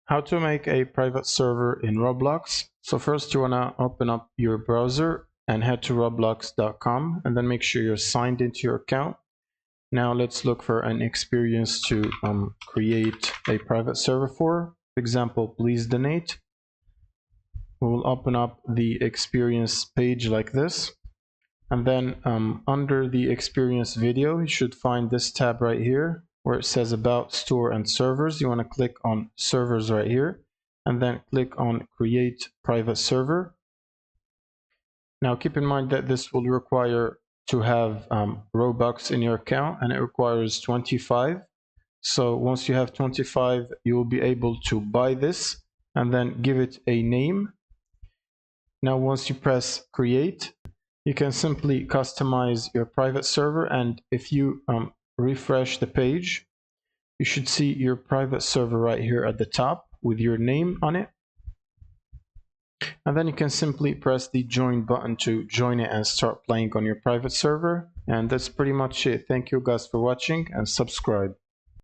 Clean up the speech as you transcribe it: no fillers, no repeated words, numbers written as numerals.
How to make a private server in Roblox. So first you want to open up your browser and head to roblox.com and then make sure you're signed into your account. Now let's look for an experience to create a private server for. For example, please donate. We will open up the experience page like this. And then under the experience video, you should find this tab right here where it says about store and servers. You want to click on servers right here and then click on create private server. Now keep in mind that this will require to have Robux in your account, and it requires 25. So once you have 25, you will be able to buy this and then give it a name. Now once you press create, you can simply customize your private server, and if you refresh the page, you should see your private server right here at the top with your name on it. And then you can simply press the join button to join it and start playing on your private server. And that's pretty much it. Thank you guys for watching and subscribe.